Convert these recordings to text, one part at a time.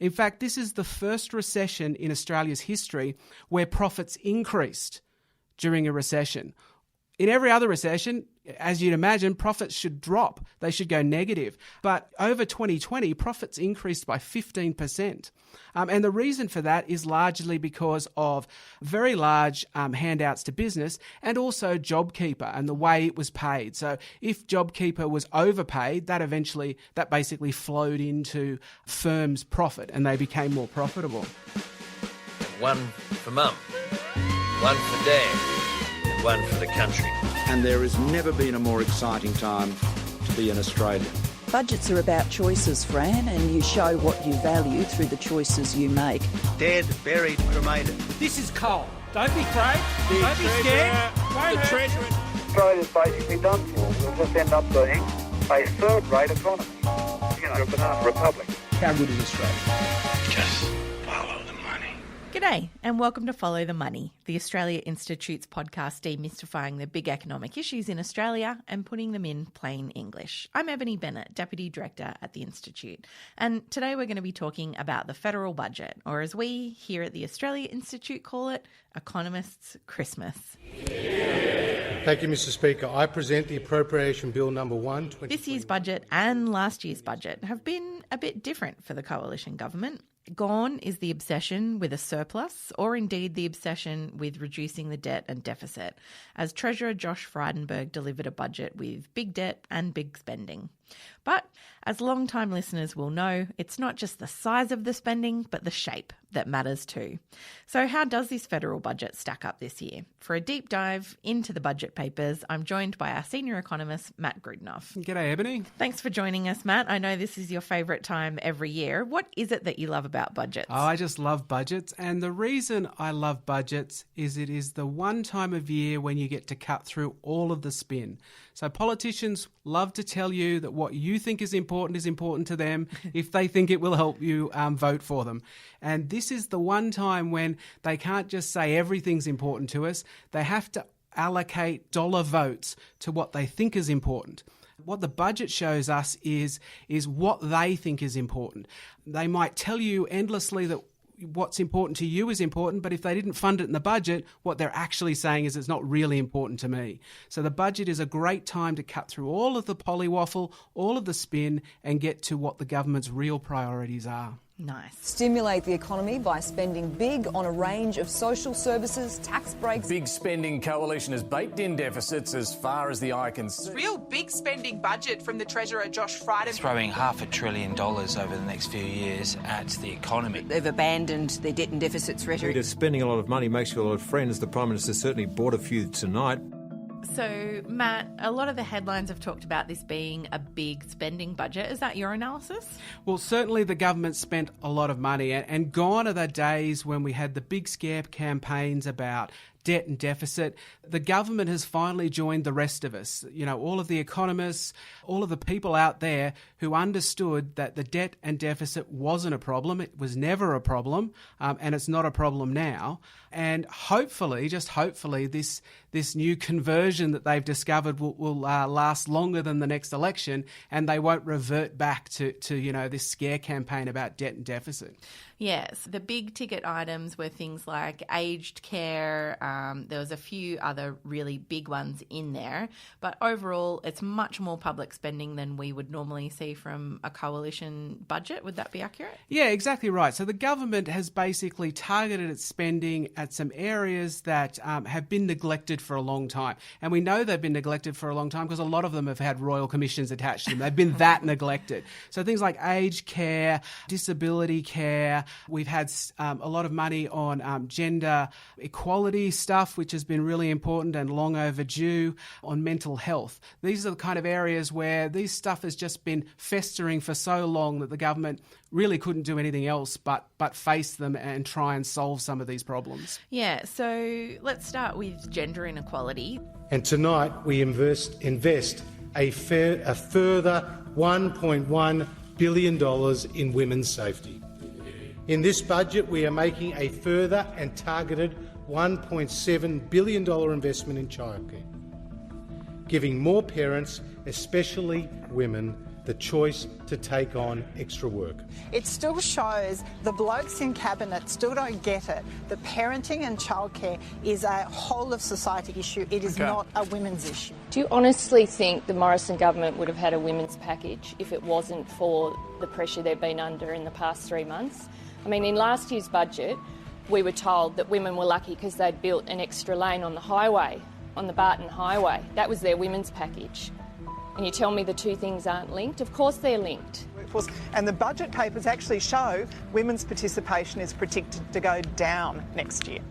In fact, this is the first recession in Australia's history where profits increased during a recession. In every other recession, as you'd imagine, profits should drop. They should go negative. But over 2020, profits increased by 15%. And the reason for that is largely because of very large handouts to business and also JobKeeper and the way it was paid. So if JobKeeper was overpaid, that basically flowed into firms' profit and they became more profitable. One for Mum, one for Dad, and one for the country. And there has never been a more exciting time to be an Australian. Budgets are about choices, Fran, and you show what you value through the choices you make. Dead, buried, cremated. This is coal. Don't be afraid. Don't be scared. Won't hurt. Australia's basically done for. We'll just end up being a third-rate economy. A banana republic. How good is Australia? Just follow the money. G'day and welcome to Follow the Money, the Australia Institute's podcast demystifying the big economic issues in Australia and putting them in plain English. I'm Ebony Bennett, Deputy Director at the Institute, and today we're going to be talking about the federal budget, or as we here at the Australia Institute call it, Economists' Christmas. Thank you, Mr Speaker. I present the Appropriation Bill number 1. This year's budget and last year's budget have been a bit different for the coalition government. Gone is the obsession with a surplus, or indeed the obsession with reducing the debt and deficit, as Treasurer Josh Frydenberg delivered a budget with big debt and big spending. But, as long-time listeners will know, it's not just the size of the spending, but the shape that matters too. So how does this federal budget stack up this year? For a deep dive into the budget papers, I'm joined by our senior economist, Matt Grudnoff. G'day, Ebony. Thanks for joining us, Matt. I know this is your favourite time every year. What is it that you love about budgets? Oh, I just love budgets. And the reason I love budgets is it is the one time of year when you get to cut through all of the spin. So politicians love to tell you that what you think is important to them if they think it will help you vote for them. And this is the one time when they can't just say everything's important to us. They have to allocate dollar votes to what they think is important. What the budget shows us is what they think is important. They might tell you endlessly that what's important to you is important, but if they didn't fund it in the budget, what they're actually saying is it's not really important to me. So the budget is a great time to cut through all of the polywaffle, all of the spin, and get to what the government's real priorities are. Nice. Stimulate the economy by spending big on a range of social services, tax breaks. Big spending coalition has baked in deficits as far as the eye can see. Real big spending budget from the Treasurer Josh Frydenberg. Throwing $500 billion over the next few years at the economy. They've abandoned their debt and deficits rhetoric. Spending a lot of money makes you a lot of friends. The Prime Minister certainly bought a few tonight. So, Matt, a lot of the headlines have talked about this being a big spending budget. Is that your analysis? Well, certainly the government spent a lot of money, and gone are the days when we had the big scare campaigns about debt and deficit. The government has finally joined the rest of us. You know, all of the economists, all of the people out there who understood that the debt and deficit wasn't a problem. It was never a problem, and it's not a problem now. And hopefully, just hopefully, this new conversion that they've discovered will last longer than the next election, and they won't revert back to this scare campaign about debt and deficit. Yes, the big ticket items were things like aged care. There was a few other really big ones in there. But overall, it's much more public spending than we would normally see from a coalition budget. Would that be accurate? Yeah, exactly right. So the government has basically targeted its spending at some areas that have been neglected for a long time. And we know they've been neglected for a long time because a lot of them have had royal commissions attached to them. They've been that neglected. So things like aged care, disability care. We've had a lot of money on gender equality stuff, which has been really important and long overdue, on mental health. These are the kind of areas where this stuff has just been festering for so long that the government really couldn't do anything else but face them and try and solve some of these problems. Yeah, so let's start with gender inequality. And tonight we invest a further $1.1 billion in women's safety. In this budget, we are making a further and targeted $1.7 billion investment in childcare, giving more parents, especially women, the choice to take on extra work. It still shows the blokes in Cabinet still don't get it that parenting and childcare is a whole of society issue. It is not a women's issue. Do you honestly think the Morrison government would have had a women's package if it wasn't for the pressure they've been under in the past 3 months? I mean, in last year's budget, we were told that women were lucky because they'd built an extra lane on the highway, on the Barton Highway. That was their women's package. And you tell me the two things aren't linked? Of course they're linked. And the budget papers actually show women's participation is predicted to go down next year.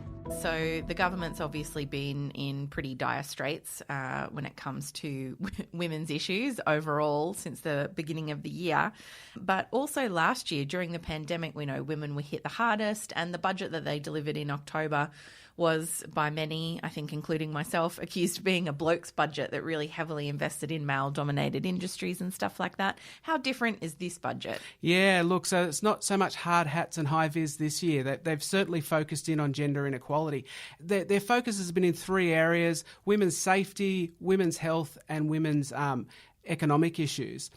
So the government's obviously been in pretty dire straits when it comes to women's issues overall since the beginning of the year. But also last year during the pandemic, we know women were hit the hardest, and the budget that they delivered in October was by many, I think including myself, accused of being a bloke's budget that really heavily invested in male-dominated industries and stuff like that. How different is this budget? Yeah, look, so it's not so much hard hats and high-vis this year. They've certainly focused in on gender inequality. Their focus has been in 3 areas: women's safety, women's health and women's economic issues.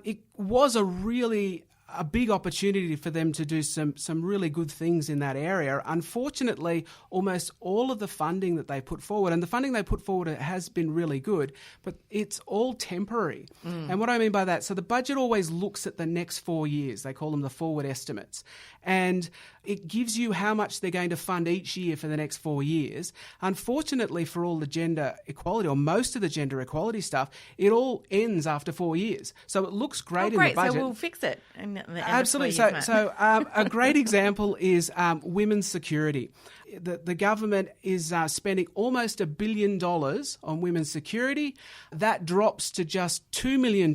It was a big opportunity for them to do some really good things in that area. Unfortunately, almost all of the funding that they put forward, and the funding they put forward has been really good, but it's all temporary. And what I mean by that, so the budget always looks at the next 4 years. They call them the forward estimates. And it gives you how much they're going to fund each year for the next 4 years. Unfortunately, for all the gender equality, or most of the gender equality stuff, it all ends after 4 years. So it looks great in the budget. So we'll fix it. Absolutely. So a great example is women's security. The government is spending almost $1 billion on women's security. That drops to just $2 million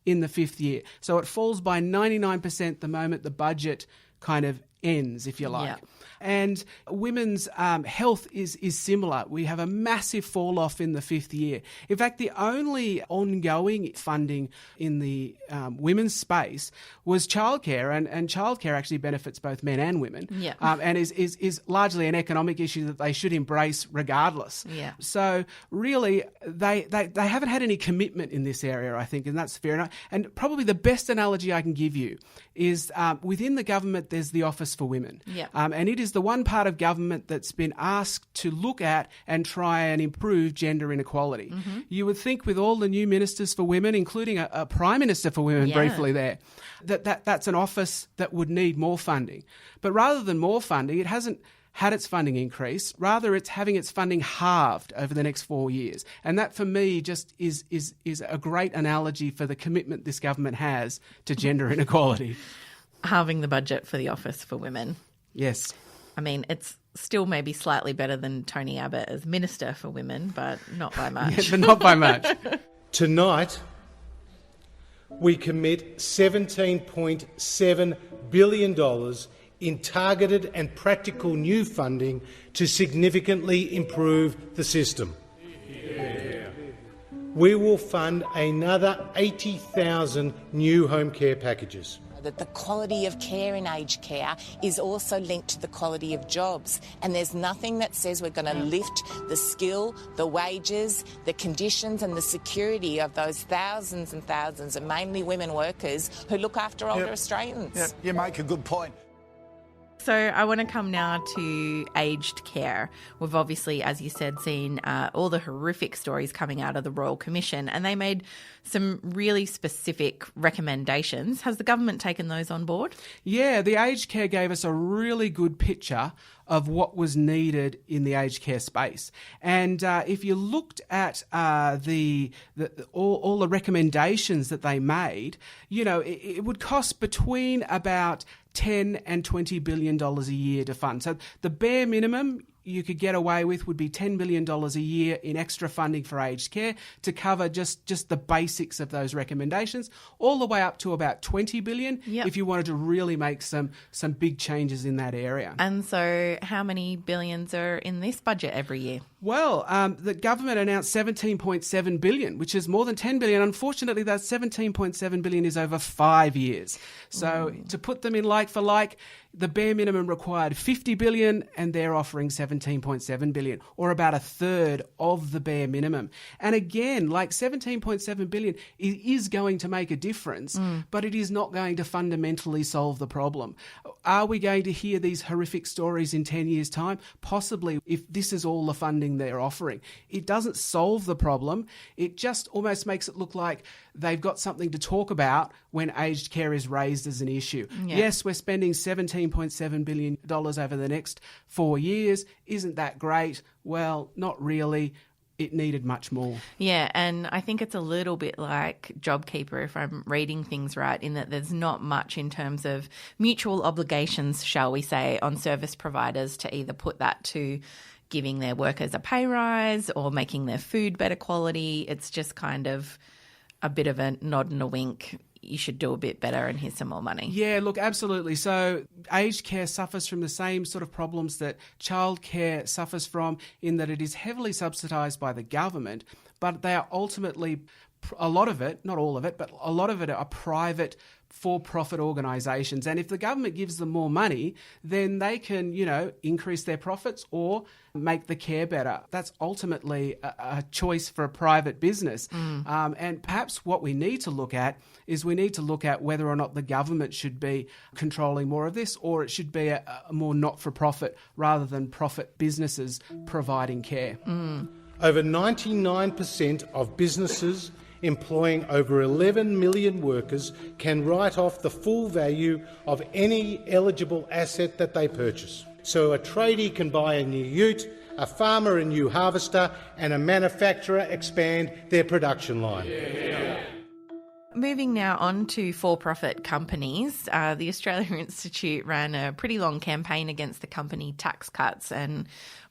in the 5th year. So it falls by 99% the moment the budget kind of ends, if you like. Yeah. And women's health is similar. We have a massive fall off in the 5th year. In fact, the only ongoing funding in the women's space was childcare, and childcare actually benefits both men and women. Yeah. And is largely an economic issue that they should embrace regardless. Yeah. So really, they haven't had any commitment in this area, I think, and that's fair enough. And probably the best analogy I can give you is within the government, there's the Office for Women. Yeah. And it is the one part of government that's been asked to look at and try and improve gender inequality. Mm-hmm. You would think with all the new ministers for women, including a Prime Minister for Women briefly there, that's an office that would need more funding. But rather than more funding, it hasn't had its funding increase. Rather, it's having its funding halved over the next 4 years. And that, for me, just is a great analogy for the commitment this government has to gender inequality. Halving the budget for the Office for Women. Yes. I mean, it's still maybe slightly better than Tony Abbott as Minister for Women, but not by much. Yeah, but not by much. Tonight, we commit $17.7 billion in targeted and practical new funding to significantly improve the system. Yeah. We will fund another 80,000 new home care packages. That the quality of care in aged care is also linked to the quality of jobs. And there's nothing that says we're going to lift the skill, the wages, the conditions and the security of those thousands and thousands of mainly women workers who look after older Australians. Yep, you make a good point. So I want to come now to aged care. We've obviously, as you said, seen all the horrific stories coming out of the Royal Commission, and they made some really specific recommendations. Has the government taken those on board? Yeah, the aged care gave us a really good picture of what was needed in the aged care space. And if you looked at all the recommendations that they made, you know, it would cost between about $10 and $20 billion a year to fund. So the bare minimum you could get away with would be $10 billion a year in extra funding for aged care to cover just the basics of those recommendations, all the way up to about $20 billion if you wanted to really make some big changes in that area. And so how many billions are in this budget every year? Well, the government announced $17.7 billion, which is more than $10 billion. Unfortunately, that $17.7 billion is over 5 years. So to put them in like for like, the bare minimum required $50 billion and they're offering $17.7 17.7 billion, or about a third of the bare minimum. And again, like 17.7 billion is going to make a difference, but it is not going to fundamentally solve the problem. Are we going to hear these horrific stories in 10 years' time? Possibly, if this is all the funding they're offering. It doesn't solve the problem. It just almost makes it look like they've got something to talk about when aged care is raised as an issue. Yeah. Yes, we're spending $17.7 billion over the next 4 years. Isn't that great? Well, not really. It needed much more. Yeah, and I think it's a little bit like JobKeeper, if I'm reading things right, in that there's not much in terms of mutual obligations, shall we say, on service providers to either put that to giving their workers a pay rise or making their food better quality. It's just kind of a bit of a nod and a wink. You should do a bit better and here's some more money. Yeah, look, absolutely. So aged care suffers from the same sort of problems that childcare suffers from, in that it is heavily subsidised by the government, but they are ultimately, a lot of it, not all of it, but a lot of it are private for-profit organisations. And if the government gives them more money, then they can, increase their profits or make the care better. That's ultimately a choice for a private business. And perhaps what we need to look at is whether or not the government should be controlling more of this, or it should be a more not-for-profit rather than profit businesses providing care. Over 99% of businesses employing over 11 million workers can write off the full value of any eligible asset that they purchase. So a tradie can buy a new ute, a farmer a new harvester, and a manufacturer expand their production line. Moving now on to for-profit companies, the Australia Institute ran a pretty long campaign against the company tax cuts and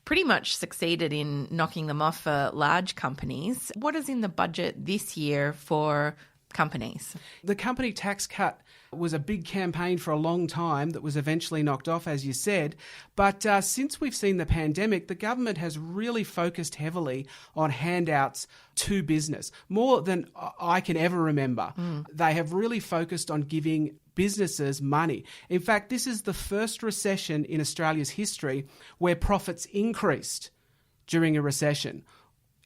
pretty much succeeded in knocking them off for large companies. What is in the budget this year for companies? The company tax cut was a big campaign for a long time that was eventually knocked off, as you said. But since we've seen the pandemic, the government has really focused heavily on handouts to business, more than I can ever remember. They have really focused on giving businesses money. In fact, this is the first recession in Australia's history where profits increased during a recession.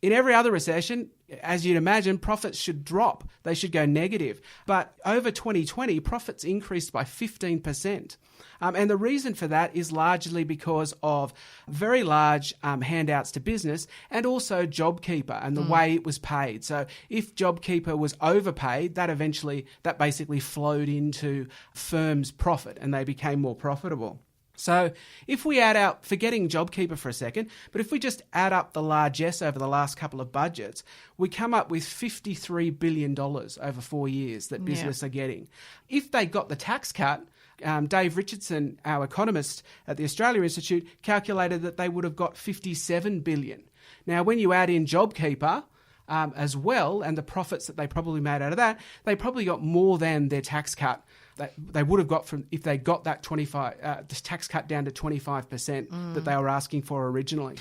In every other recession, as you'd imagine, profits should drop. They should go negative. But over 2020, profits increased by 15%. And the reason for that is largely because of very large handouts to business and also JobKeeper and the way it was paid. So if JobKeeper was overpaid, that basically flowed into firms' profit and they became more profitable. So if we add out, forgetting JobKeeper for a second, but if we just add up the largesse over the last couple of budgets, we come up with $53 billion over 4 years that business are getting. If they got the tax cut, Dave Richardson, our economist at the Australia Institute, calculated that they would have got $57 billion. Now, when you add in JobKeeper as well, and the profits that they probably made out of that, they probably got more than their tax cut. They would have got from if they got that the tax cut down to 25% that they were asking for originally.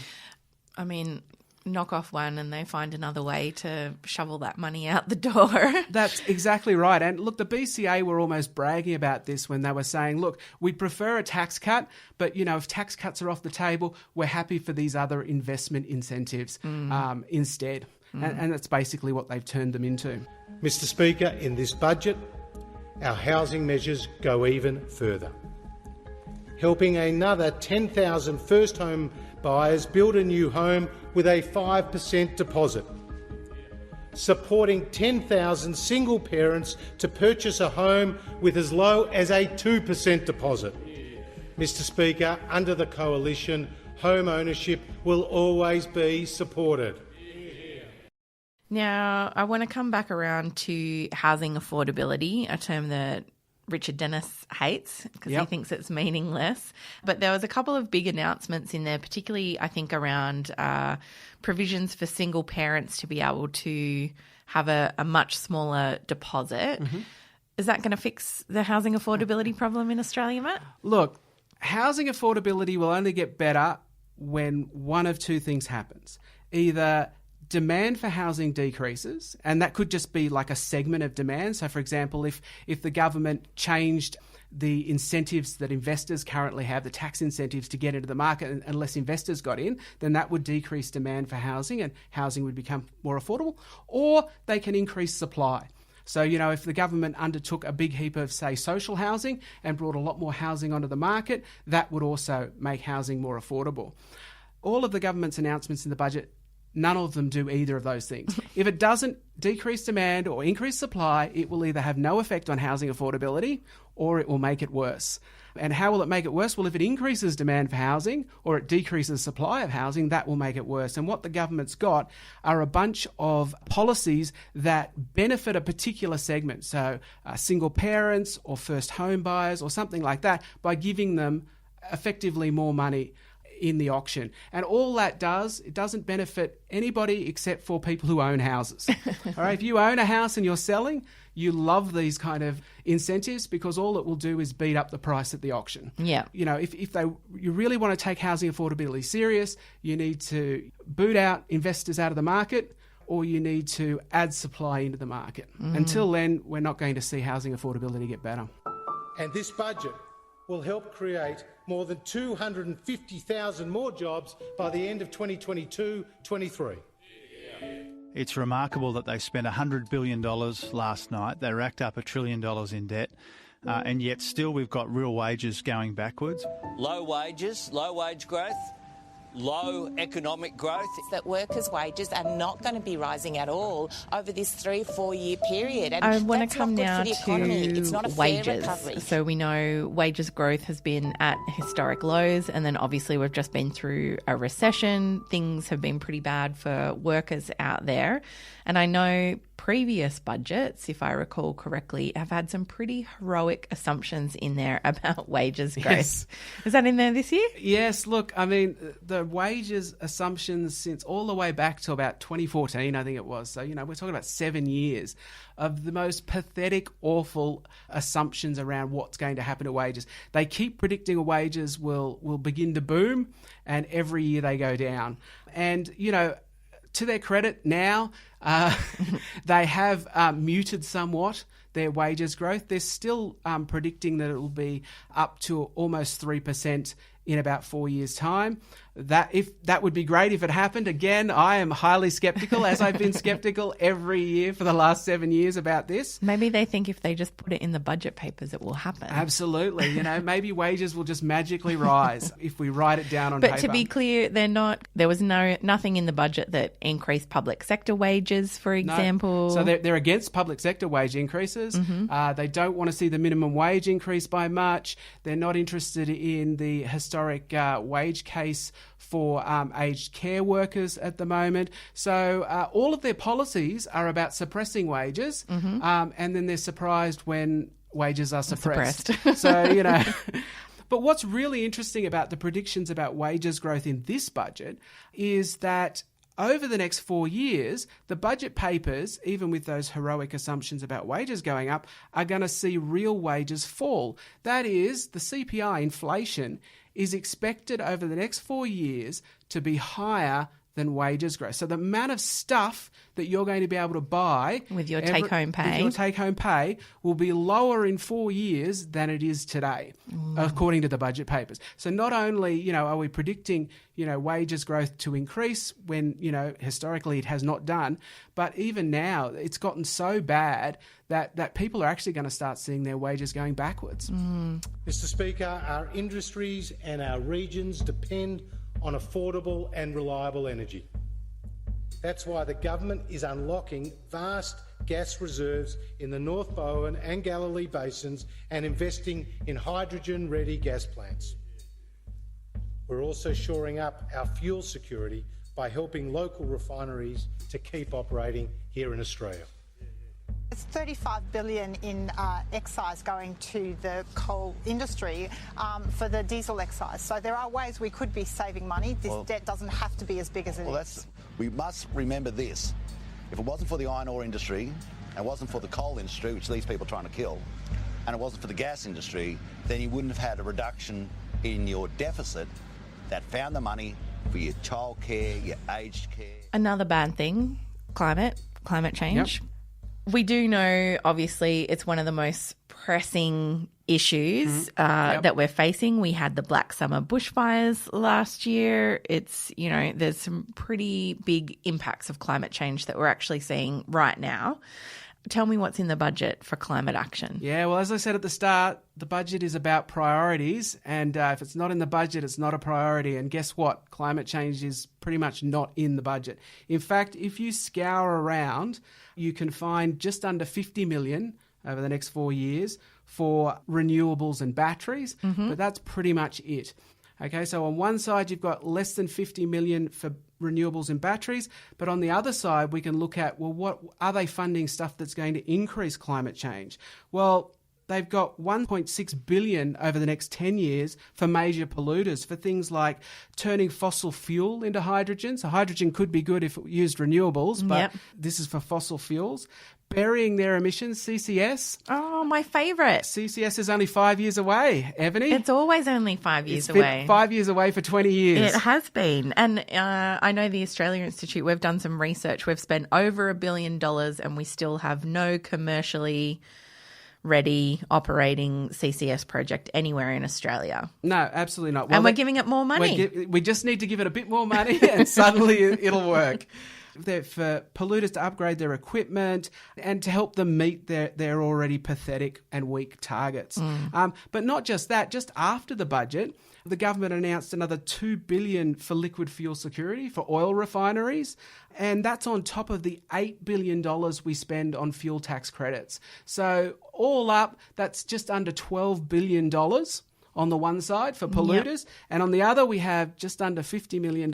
I mean, knock off one and they find another way to shovel that money out the door. That's exactly right. And look, the BCA were almost bragging about this when they were saying, look, we'd prefer a tax cut, but, if tax cuts are off the table, we're happy for these other investment incentives instead. And that's basically what they've turned them into. Mr. Speaker, in this budget, our housing measures go even further, helping another 10,000 first home buyers build a new home with a 5% deposit, supporting 10,000 single parents to purchase a home with as low as a 2% deposit. Mr. Speaker, under the Coalition, home ownership will always be supported. Now, I want to come back around to housing affordability, a term that Richard Dennis hates because he thinks it's meaningless. But there was a couple of big announcements in there, particularly, I think, around provisions for single parents to be able to have a much smaller deposit. Is that going to fix the housing affordability problem in Australia, Matt? Look, housing affordability will only get better when one of two things happens. Either demand for housing decreases, and that could just be like a segment of demand. So, for example, if the government changed the incentives that investors currently have, the tax incentives to get into the market, and unless investors got in, then that would decrease demand for housing and housing would become more affordable. Or they can increase supply. So, if the government undertook a big heap of, say, social housing and brought a lot more housing onto the market, that would also make housing more affordable. All of the government's announcements in the budget, none of them do either of those things. If it doesn't decrease demand or increase supply, it will either have no effect on housing affordability or it will make it worse. And how will it make it worse? Well, if it increases demand for housing or it decreases supply of housing, that will make it worse. And what the government's got are a bunch of policies that benefit a particular segment, so single parents or first home buyers or something like that, by giving them effectively more money in the auction. And all that does, it doesn't benefit anybody except for people who own houses. All right, if you own a house and you're selling, you love these kind of incentives because all it will do is beat up the price at the auction. Yeah. If you really want to take housing affordability serious, you need to boot out investors out of the market, or you need to add supply into the market. Until then, we're not going to see housing affordability get better. And this budget will help create more than 250,000 more jobs by the end of 2022-23. It's remarkable that they spent $100 billion last night. They racked up $1 trillion in debt, and yet still we've got real wages going backwards. Low wages, low wage growth, low economic growth. That workers' wages are not going to be rising at all over this 3-4 year period. And I want that's to come not good now for the economy. to It's not a wages. fair recovery. So we know wages growth has been at historic lows, and then obviously we've just been through a recession. Things have been pretty bad for workers out there. And I know previous budgets, if I recall correctly, have had some pretty heroic assumptions in there about wages growth. Yes. Is that in there this year? Yes, look, I mean, the wages assumptions since all the way back to about 2014, I think it was. So, we're talking about 7 years of the most pathetic, awful assumptions around what's going to happen to wages. They keep predicting wages will begin to boom, and every year they go down. And, to their credit now, they have muted somewhat their wages growth. They're still predicting that it will be up to almost 3% in about 4 years' time. That would be great if it happened. Again, I am highly sceptical, as I've been sceptical every year for the last 7 years about this. Maybe they think if they just put it in the budget papers, it will happen. Absolutely. Maybe wages will just magically rise if we write it down on paper. But to be clear, there was nothing in the budget that increased public sector wages, for example. No. So they're against public sector wage increases. Mm-hmm. They don't want to see the minimum wage increase by much. They're not interested in the historic wage case for aged care workers at the moment. So all of their policies are about suppressing wages, and then they're surprised when wages are suppressed. So, But what's really interesting about the predictions about wages growth in this budget is that over the next 4 years, the budget papers, even with those heroic assumptions about wages going up, are going to see real wages fall. That is, the CPI inflation is expected over the next 4 years to be higher than wages growth. So the amount of stuff that you're going to be able to buy with your take-home pay will be lower in 4 years than it is today, according to the budget papers. So not only, are we predicting, wages growth to increase when, historically it has not done, but even now it's gotten so bad that people are actually going to start seeing their wages going backwards. Mr. Speaker, our industries and our regions depend on affordable and reliable energy. That's why the government is unlocking vast gas reserves in the North Bowen and Galilee basins and investing in hydrogen-ready gas plants. We're also shoring up our fuel security by helping local refineries to keep operating here in Australia. It's $35 billion in excise going to the coal industry for the diesel excise. So there are ways we could be saving money. This debt doesn't have to be as big as it is. We must remember this. If it wasn't for the iron ore industry, and it wasn't for the coal industry, which these people are trying to kill, and it wasn't for the gas industry, then you wouldn't have had a reduction in your deficit that found the money for your childcare, your aged care. Another bad thing, climate change. Yep. We do know, obviously, it's one of the most pressing issues that we're facing. We had the Black Summer bushfires last year. It's, there's some pretty big impacts of climate change that we're actually seeing right now. Tell me what's in the budget for climate action. Yeah, well, as I said at the start, the budget is about priorities, and if it's not in the budget, it's not a priority. And guess what? Climate change is pretty much not in the budget. In fact, if you scour around, you can find just under 50 million over the next 4 years for renewables and batteries, but that's pretty much it. Okay, so on one side, you've got less than 50 million for renewables and batteries, but on the other side, we can look at, well, what are they funding stuff that's going to increase climate change? Well, they've got 1.6 billion over the next 10 years for major polluters, for things like turning fossil fuel into hydrogen. So hydrogen could be good if it used renewables, but this is for fossil fuels. Burying their emissions, CCS. Oh, my favourite. CCS is only 5 years away, Ebony. It's always only 5 years away. It's been 5 years away for 20 years. It has been. And I know the Australia Institute, we've done some research. We've spent over $1 billion and we still have no commercially ready operating CCS project anywhere in Australia. No, absolutely not. Well, and we're giving it more money. We just need to give it a bit more money and suddenly it'll work. They're for polluters to upgrade their equipment and to help them meet their already pathetic and weak targets. But not just that, just after the budget, the government announced another $2 billion for liquid fuel security for oil refineries, and that's on top of the $8 billion we spend on fuel tax credits. So all up, that's just under $12 billion on the one side for polluters, and on the other we have just under $50 million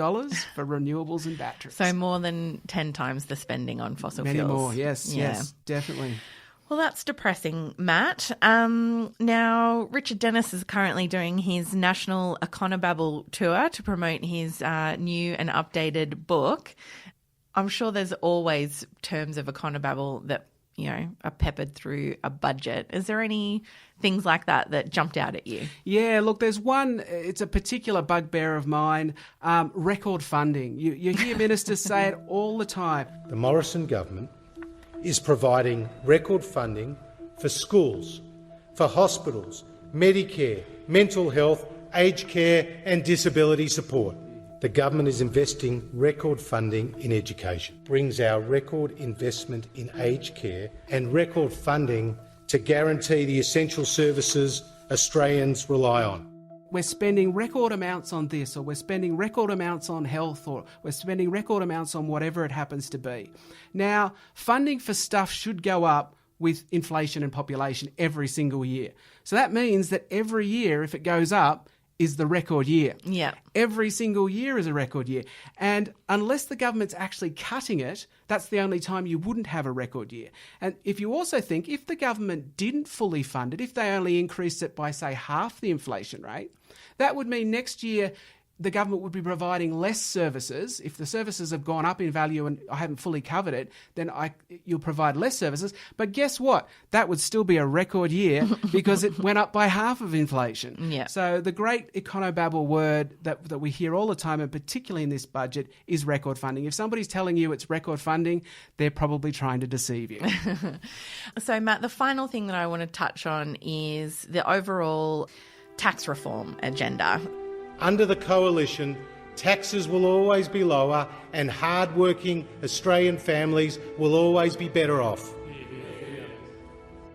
for renewables and batteries. So more than 10 times the spending on fossil fuels. Many more, yes, definitely. Well, that's depressing, Matt. Now, Richard Dennis is currently doing his national Econobabble tour to promote his new and updated book. I'm sure there's always terms of Econobabble that, are peppered through a budget. Is there any things like that jumped out at you? Yeah, look, there's one, it's a particular bugbear of mine, record funding. You hear ministers say it all the time. The Morrison government is providing record funding for schools, for hospitals, Medicare, mental health, aged care and disability support. The government is investing record funding in education, brings our record investment in aged care and record funding to guarantee the essential services Australians rely on. We're spending record amounts on this, or we're spending record amounts on health, or we're spending record amounts on whatever it happens to be. Now, funding for stuff should go up with inflation and population every single year. So that means that every year, if it goes up, is the record year. Yeah. Every single year is a record year. And unless the government's actually cutting it, that's the only time you wouldn't have a record year. And if you also think, if the government didn't fully fund it, if they only increased it by, say, half the inflation rate, that would mean next year the government would be providing less services. If the services have gone up in value and I haven't fully covered it, then you'll provide less services. But guess what? That would still be a record year because it went up by half of inflation. Yeah. So the great econobabble word that we hear all the time, and particularly in this budget, is record funding. If somebody's telling you it's record funding, they're probably trying to deceive you. So, Matt, the final thing that I want to touch on is the overall tax reform agenda. Under the Coalition, taxes will always be lower and hard-working Australian families will always be better off.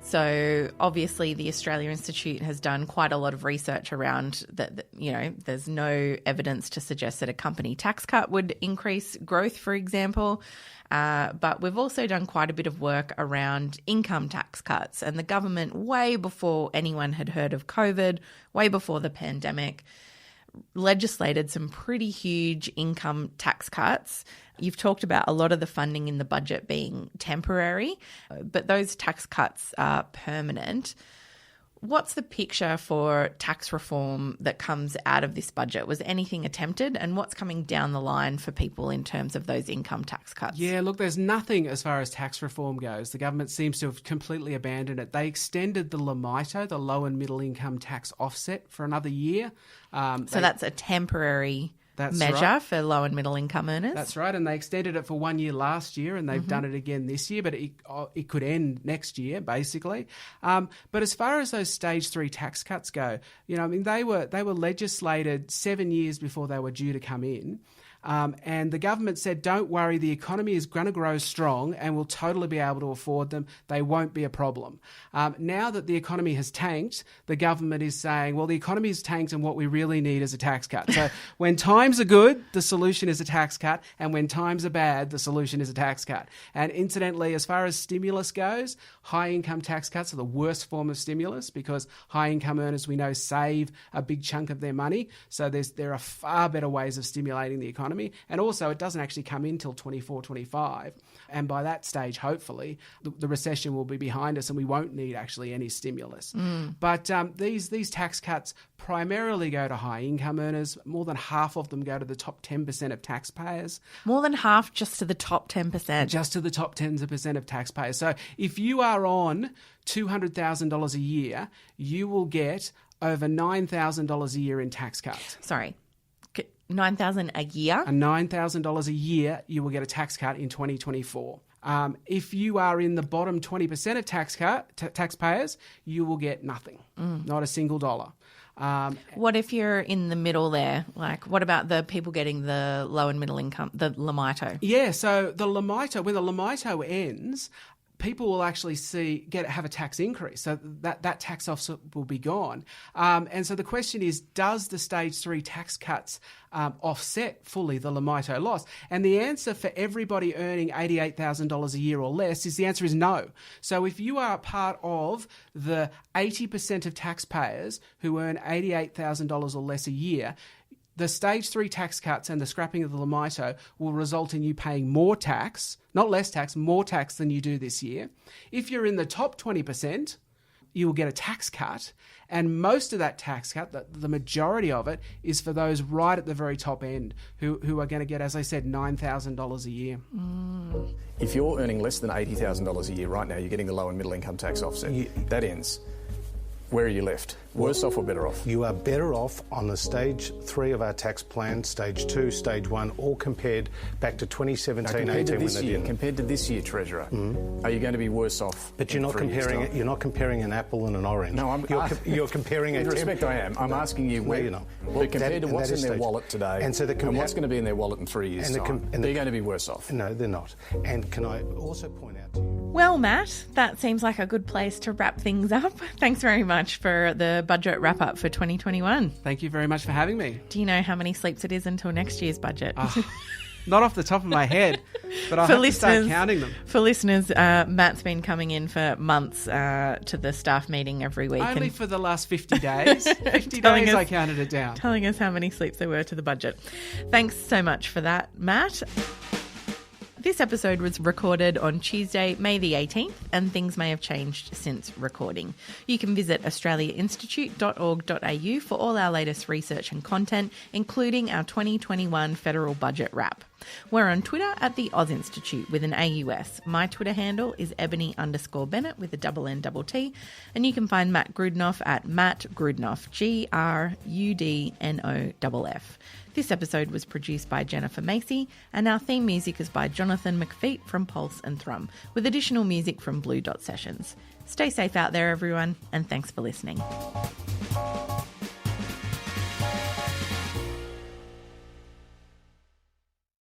So obviously the Australia Institute has done quite a lot of research around that, there's no evidence to suggest that a company tax cut would increase growth, for example. But we've also done quite a bit of work around income tax cuts, and the government, way before anyone had heard of COVID, way before the pandemic, legislated some pretty huge income tax cuts. You've talked about a lot of the funding in the budget being temporary, but those tax cuts are permanent. What's the picture for tax reform that comes out of this budget? Was anything attempted, and what's coming down the line for people in terms of those income tax cuts? Yeah, look, there's nothing as far as tax reform goes. The government seems to have completely abandoned it. They extended the LMITO, the low and middle income tax offset, for another year. So that's a temporary measure for low and middle income earners. That's right, and they extended it for 1 year last year, and they've done it again this year, but it could end next year, basically. But as far as those stage 3 tax cuts go, they were legislated 7 years before they were due to come in. And the government said, don't worry, the economy is going to grow strong and we'll totally be able to afford them. They won't be a problem. Now that the economy has tanked, the government is saying, well, the economy has tanked and what we really need is a tax cut. So when times are good, the solution is a tax cut. And when times are bad, the solution is a tax cut. And incidentally, as far as stimulus goes, high income tax cuts are the worst form of stimulus because high income earners, we know, save a big chunk of their money. So there are far better ways of stimulating the economy. And also, it doesn't actually come in till 24, 25. And by that stage, hopefully, the recession will be behind us and we won't need actually any stimulus. But these tax cuts primarily go to high income earners. More than half of them go to the top 10% of taxpayers. More than half just to the top 10%. Just to the top 10% of taxpayers. So if you are on $200,000 a year, you will get over $9,000 a year in tax cuts. Sorry. $9,000 a year? $9,000 a year, you will get a tax cut in 2024. If you are in the bottom 20% of taxpayers, you will get nothing, not a single dollar. What if you're in the middle there? Like, what about the people getting the low and middle income, the LMITO? Yeah, so the LMITO, when the LMITO ends, people will actually have a tax increase. So that tax offset will be gone. And so the question is, does the stage 3 tax cuts offset fully the LMITO loss? And the answer for everybody earning $88,000 a year or less the answer is no. So if you are part of the 80% of taxpayers who earn $88,000 or less a year, the stage 3 tax cuts and the scrapping of the LMITO will result in you paying more tax, not less tax, more tax than you do this year. If you're in the top 20%, you will get a tax cut. And most of that tax cut, the majority of it, is for those right at the very top end who are going to get, as I said, $9,000 a year. If you're earning less than $80,000 a year right now, you're getting the low and middle income tax offset. That ends. Where are you left? Worse off or better off? You are better off on the stage 3 of our tax plan, stage 2, stage 1, all compared back to 2017, 18 when they didn't. Compared to this year, Treasurer, are you going to be worse off? But you're not comparing it. You're not comparing an apple and an orange. No, you're comparing. With respect, I am. I'm asking you where. No, but compared to what's in their wallet today, and what's going to be in their wallet in 3 years' time, they're going to be worse off. No, they're not. And can I also point out to you? Well, Matt, that seems like a good place to wrap things up. Thanks very much for the budget wrap-up for 2021. Thank you very much for having me. Do you know how many sleeps it is until next year's budget? Not off the top of my head, but I'll have to start counting them. For listeners, Matt's been coming in for months to the staff meeting every week. Only for the last 50 days. 50 days I counted it down. Telling us how many sleeps there were to the budget. Thanks so much for that, Matt. This episode was recorded on Tuesday, May the 18th, and things may have changed since recording. You can visit australiainstitute.org.au for all our latest research and content, including our 2021 federal budget wrap. We're on Twitter at the Oz Institute with an AUS. My Twitter handle is Ebony_Bennett with a _N_T. And you can find Matt Grudnoff at Matt Grudnoff, GRUDNOFF. This episode was produced by Jennifer Macy, and our theme music is by Jonathan McFeet from Pulse and Thrum, with additional music from Blue Dot Sessions. Stay safe out there, everyone, and thanks for listening.